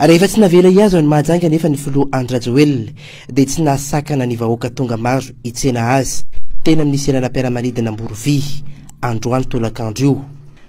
Rehefa tsy navela iazo ny mahajanga nefa ny filoha Andry Rajoelina dia tsy nahasakana ny vahoaka tonga maro hitsena azy tena amin'ny serana fiaramanidina Amborovy androany tolakandro io.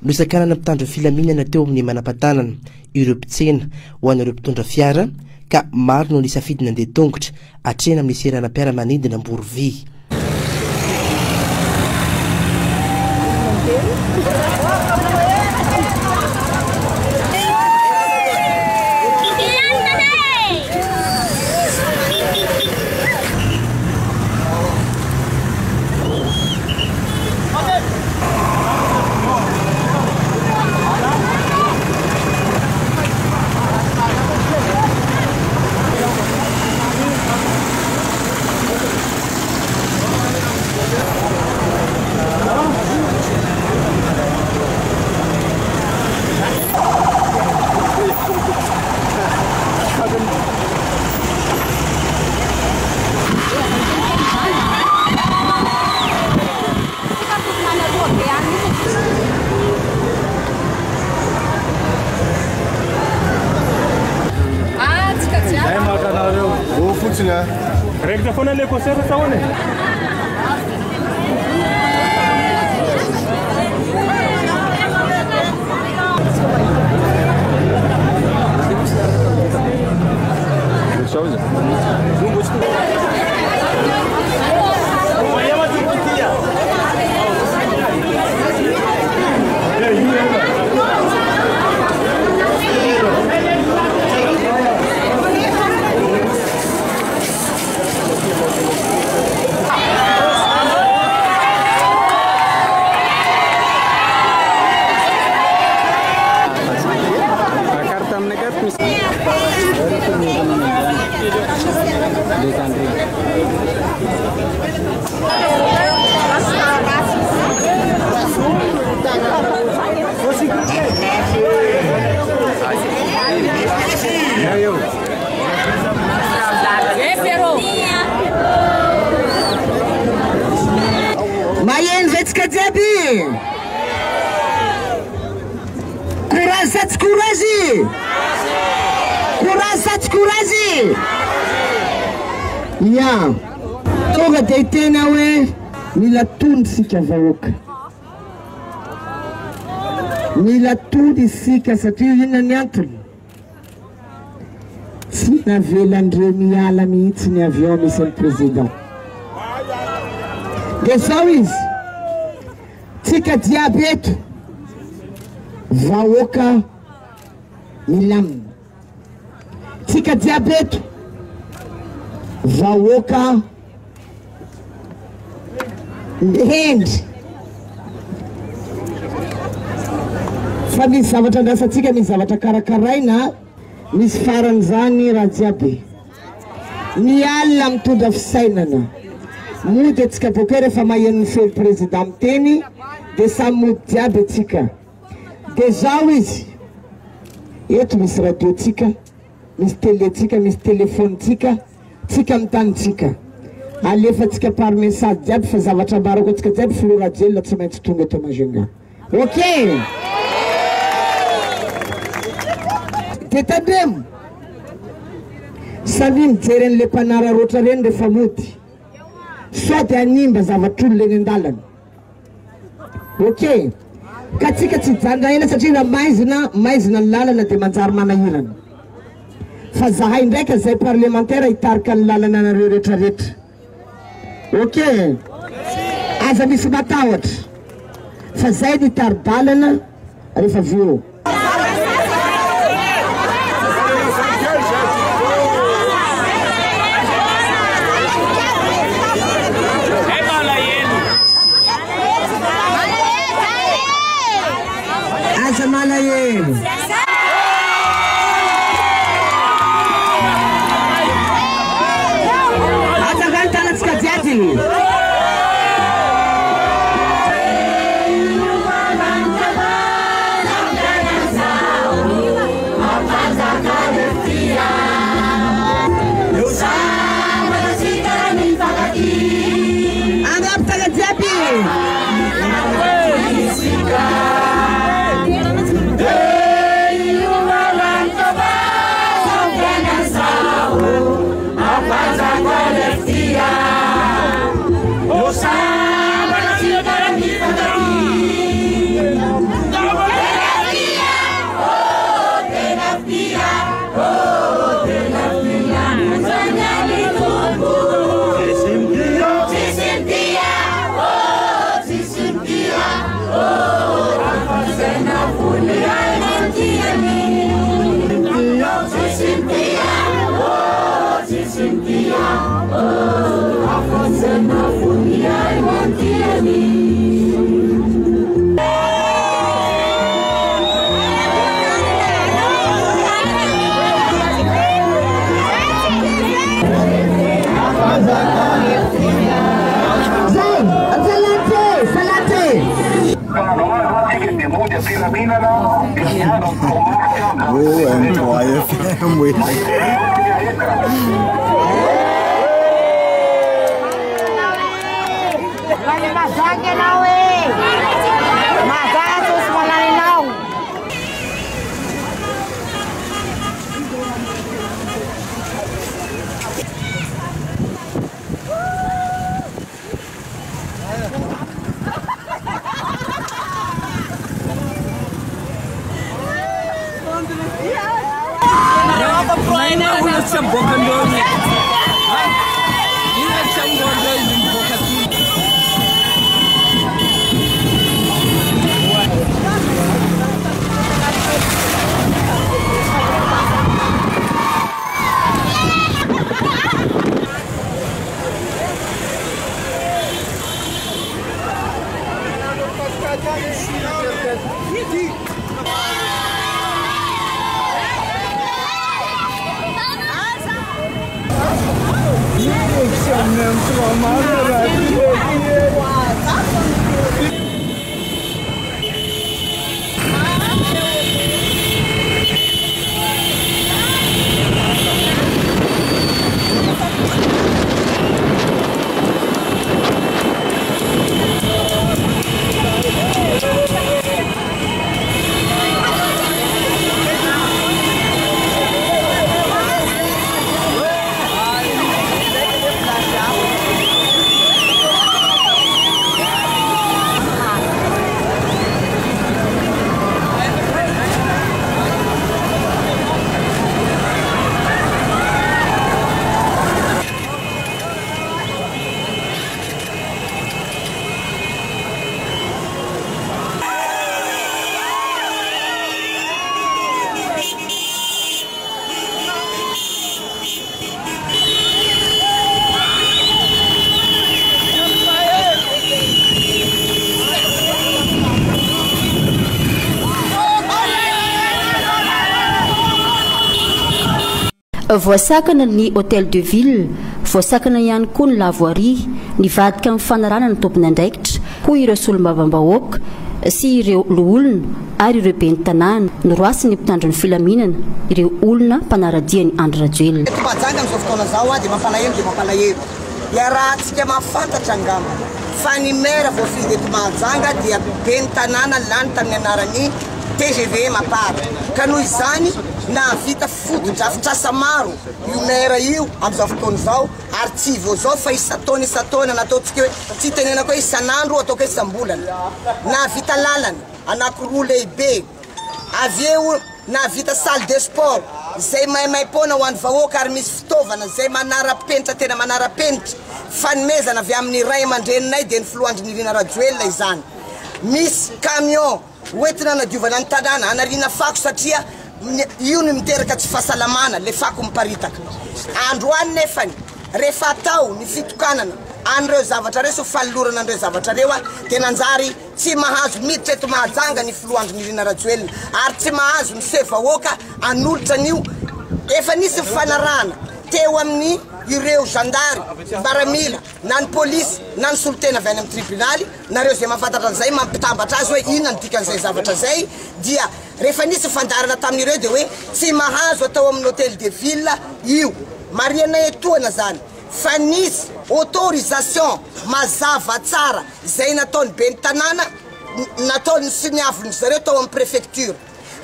Nosakanana mpitandro filaminana teo amin'ny manam-patanana ireo mpitsena ho an'ireo mpitondra fiara ka maro no nisafidina andeha tongotra hatrena amin'ny serana fiaramanidina Amborovy. Regda fona le concert sa one. Courage. Ya. Tonga dia tena hoe mila tondry sika vahoaka. Mila tondry isika satria inona ny antony? Tsy navelan'ireo miala mihitsy ny avion misy ny président. Dia zao izy. Tsika jiaby eto vahoaka milamina. Tsika jiaby eto vahoaka ndhendry. Fa misy zavatra andrasantsika, misy zavatra karakaraina, misy faran'izany raha jiaby. Ny alina mitondra fisainana. Mody atsika boka rehefa maheno ny feo président miteny dia samy mody jiaby atsika. Dia zao izy. Eto misy radio tsika, misy télé tsika, misy téléphone tsika, tsika mitany tsika. Alefa tsika par message jiaby fa zavatra barako tsika jiaby filoha Rajoelina tsy maintsy tonga eto Majunga. Ok. Dia tandremo. Samy mijery an'le mpanara roatra reny rehefa mody. Sao dia hanimba zavatr'olona eny an-dalana. Ok. Ka tsika tsy janja ela satria raha maizina ny lalana dia manjary manahirana. Fa zahay ndraika zay parlementaire hitarika ny lalana anareo rehetrarehetra. Ok. Aza misy matahotra. Fa zay ny tari-dalana rehefa avy eo. Aza malahelo. Voasakana ny hôtel de ville, voasakana ihany koa ny lavoaria, nivadika amin'ny fanarana ny tompon'andraikitra ho ireo solombavam-bahoaka sy ireo loolona ary ireo ben'ny tanàna noroasy ny mpitandro ny filaminana ireo olona mpanaradia ny Andry Rajoelina. Majanga amin'izao fotoana zao dia mampalahelo iarahantsika mafantatra angamba fa ny maire voafidy eto Majanga dia ben'ny tanàna lany tamin'ny anaran'ny TGV mapara ka noho izany na vita foto-drafitrasa maro io maire io amin'izao fotoana zao ary tsy vao zao fa isataona nataontsika hoe tsy tenenako hoe isan'andro ataoko hoe isam-bolana na vita lalana anankiroa lehibe avy eo na vita salle de sport zay maimai-pona ho an'ny vahoaka ary misy fitaovana zay manara-penitra tena manara-penitra fanomezana avy amin'ny ray aman-dreninay dia ny filohandry Andry Rajoelina izany misy camion hoentina nadiovana ny tanàna anariana fako satria io ny miteraka tsy fahasalamana le fako miparitaka androany nefany rehefa atao ny fitokanana an'ireo zavatra reo so falolorana an'ireo zavatra reo dia nanjary tsy mahazo miditra eto Mahajanga ny filohandry Andry Rajoelina ary tsy mahazo ny sevahoaka anolotra an'io efa nisy fanarahana teo amin'ny ireo zandary baramila na ny polisy na ny solotena avy any amin'ny tribunaly nareo zay mahafantatra an'izay mampitambatra azy hoe inona ny dikan'izay zavatra zay dia rehefa nisy fandarana tamin'ireo dia hoe tsy mahazo atao amin'ny hôtel de ville io mariana etoana zany fa nisy autorisation mazava tsara zay nataony ben'ny tanàna nataony sy niavony zareo tao amin'ny préfecture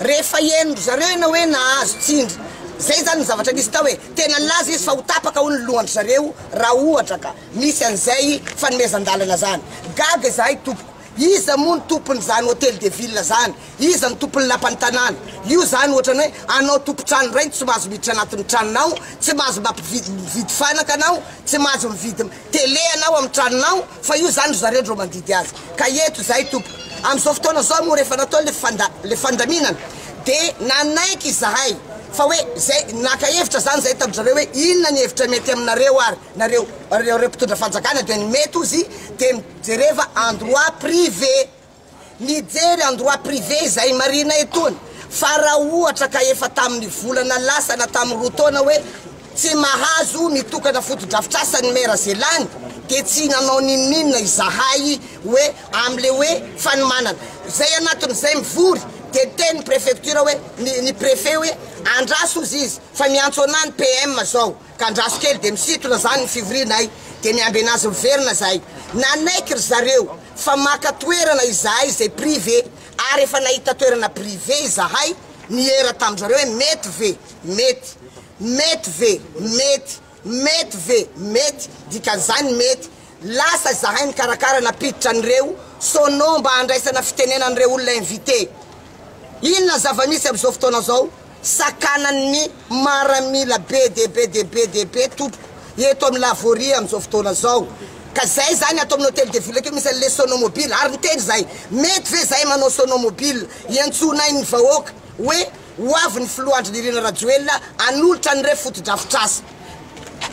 rehefa enondro zareo ena hoe nahazo tsindry zay zany ny zavatra nisy tao hoe tena laza izy fa ho tapaka ho ny lohandry zareo raha ohatra ka misy an'izay fanomezan-dalana zany gaga zahay tompoko iza moa ny tompony zany hôtel de ville zany iza ny tompony lapan'ny tanàna io zany ohatrany hoe anao tompo-trano ray tsy mahazo miditra anatin'ny tranonao tsy mahazo mampividy fanaka anao tsy mahazo mividy télé anao amin'ny tranonao fa io zany zareo ndreo mandidy azy ka eto zahay tompoko amin'izao fotoana zao moa rehefa natao le fandaminana dia nanaiky zahay fa hoe zay naka-hevitra zany zay tamin'izareo hoe inona ny hevitra mety aminareo ary nareo mpitondra fanjakana dia ny mety ozy dia mijereva endroit privé mijery endroit privé zay marina etony fa raha ohatra ka efa tamin'ny volana lasa na tamin'ny roa taona hoe tsy mahazo mitokana foto-drafitrasa ny maire zelany dia tsy nanao ninona izahay hoe am'le hoe fanomanana zay anatin'izay mivory dia teny préfecture hoe ny préfet hoe andraso izy izy fa miantso anany PM zao ka andraso kely dia misitona zany ny fivorianay dia miamby anazy miverina zay nanaiky ry zareo fa maka toerana izahay zay privé ary efa nahita toerana privé izahay niera tamin'zareo hoe mety mety dikan'izany mety lasa izahay nikarakara napiditra an'ireo sono mba andraisana fitenena an'ireo olona invité inona zava-misy amin'izao fotoana zao sakanan'ny maramila be be tompo eto amin'ny lavoria amin'izao fotoana zao ka zay zany atao amin'ny hôtel de ville akeo misy an'le sonomobile ary niteny zay mety ve zay manao sonomobile iantsonay ny vahoaka hoe hoavy ny filoha Andry Rajoelina anolotra an'ireo fotodrafitrasa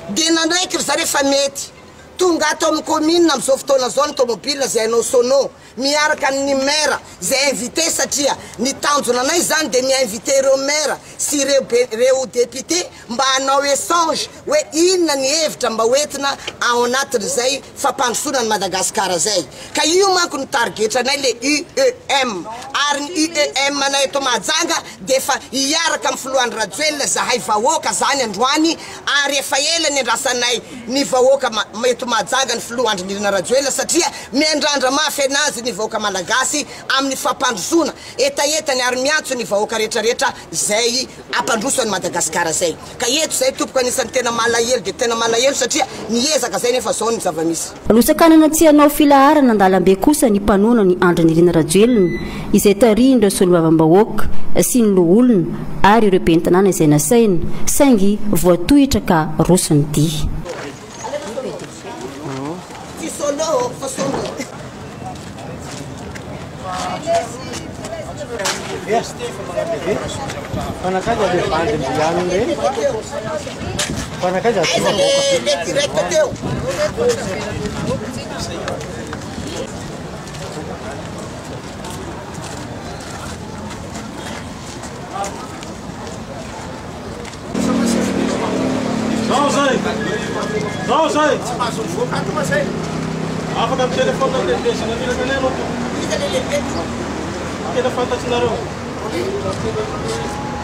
dia nandraiky ry zareo fa mety tonga atao amin'ny commune amin'izao fotoana zao ny tomobile zay anao sono miaraka amin'ny maire zay invité satria ny tanjonanay zany dia mi-invité ireo maire sy ireo député mba hanao échange hoe inona ny hevitra mba hoentina ao anatin'izay fampandrosoana ny Madagasikara zay ka io manko ny targetranay le UEM ary ny UEM nay eto Mahajanga dia efa hiaraka amin'ny filohan'ny Rajoelina zahay vahoaka zany androany ary efa ela ny andrasanay ny vahoaka eto Mahajanga ny filoha Andry Rajoelina satria miandrandra mafy anazy ny vahoaka Malagasy amin'ny fampandrosoana etaetany ary miantso ny vahoaka rehetrarehetra zay ampandroso ny Madagasikara zay ka eto zay tompoko anisan'ny tena malahelo dia tena malahelo satria niezaka zay nefa zao ny zava-misy losakanana tsy hanao filaharana andalambe kosa ny mpanona ny Andry Rajoelina izay tarihin'ireo solombavambahoaka sy ny loholona ary ireo bentanàna izay nasaina saingy voatohitra ka rosony dia Afaka amin'ny telefôna na tendesy na mila kanay aloha. Tena fantatsinareo.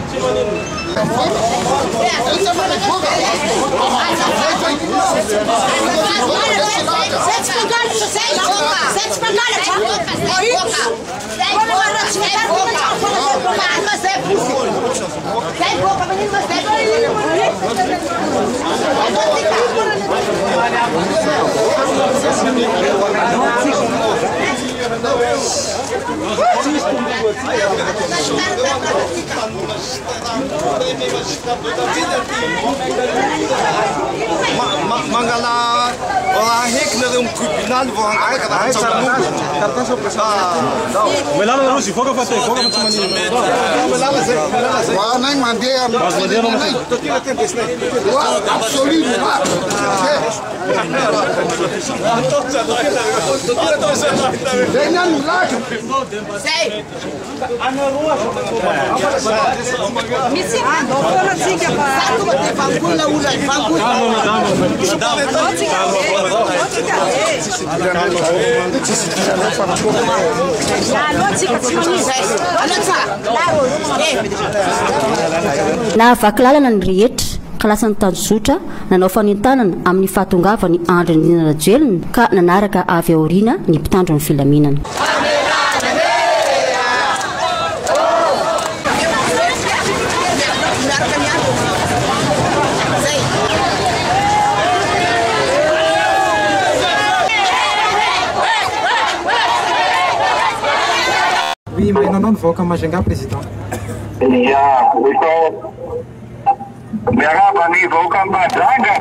Tsy manino. Mangala orang hek na rum tribunal vou arrancar cada Melala na Rússia, foca fazer, foca muito maninho. Melala zé. Wah, nem mandei a. Mas mandei não sei. Tô tira tempo esse. Wah, absoluto. Vem na lulaca. Sei. Ana rua. Misi, doktor siga pa. Satu te fangula ula, fangula. Nahavaky lalana ny rehetra ka lasa nitanjozotra nanao fanentanana amin'ny fahatongavany Andry Rajoelina ka nanaraka avy aoriana ny mpitandro ny filaminana. Oui, mais non, voka Majanga, président. Ja, então, merhaba, voka Majanga.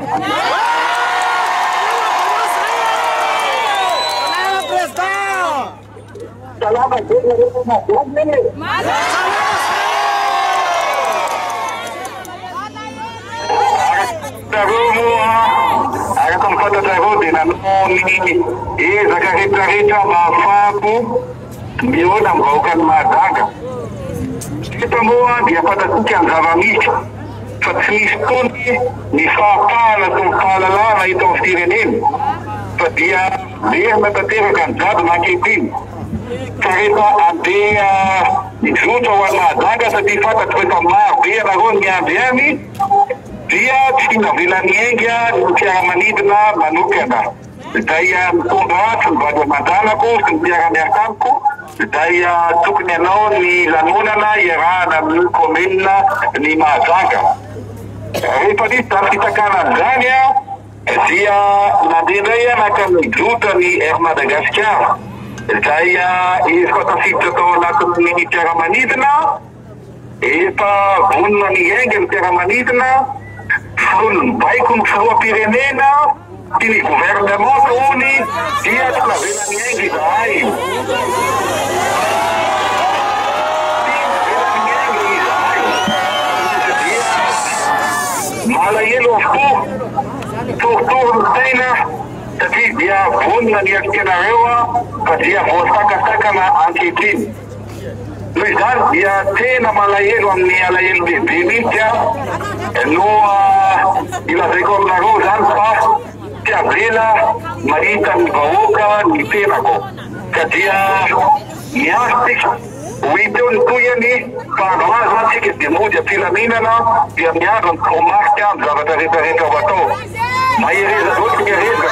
Salam, Agora como conta da rotina, não é zakarita mafapo. Miona mvahoaka ny Mahajanga. Eto moa dia fatatsika ny zava-misy fa tsy misy tony ny fahapahana sy ny fahalalana eto amin'ny firenena fa dia leha tanteraka ny jadona ankehitriny fa rehefa andeha mizotra ho an'ny mahadanga satria fantatro efa maro be anareo ny andry any dia tsy navelan'ny enga ny fiaramanidina manokana. Izay mitondra ato ny vady aman-danako sy ny miara-miasa amiko izay tokony ianao ny lanonana iarahana amin'ny komena ny mahadanga. Rehefa nisy zany fitakana an'izany dia nandeha indray naka mizotra ny Air Madagasikara izay efa tafiditra tao anatin'ny fiaramanidina efa vonona ny enga ny fiaramanidina filohan'ny baiko ny filoam-pirenena sy ny gouvernement tahony dia tsy navelan'ny enga izahay. Malahelo avokoa torotoro ny saina satria dia vonona ny asikanareo fa dia voasakasakana ankehitriny. Noho izany dia tena malahelo amin'ny alahelo lehibe mihitsy no ilazaiko aminareo zany fa tsy avela mahita ny vahoaka ny tenako satria miasika ho hita eo ny toyany fa androazy antsika dia mody ampilaminana dia miandro ny komarika amin'ny zavatra rehetrarehetra ho atao. Mahereza zao tsy mihereza.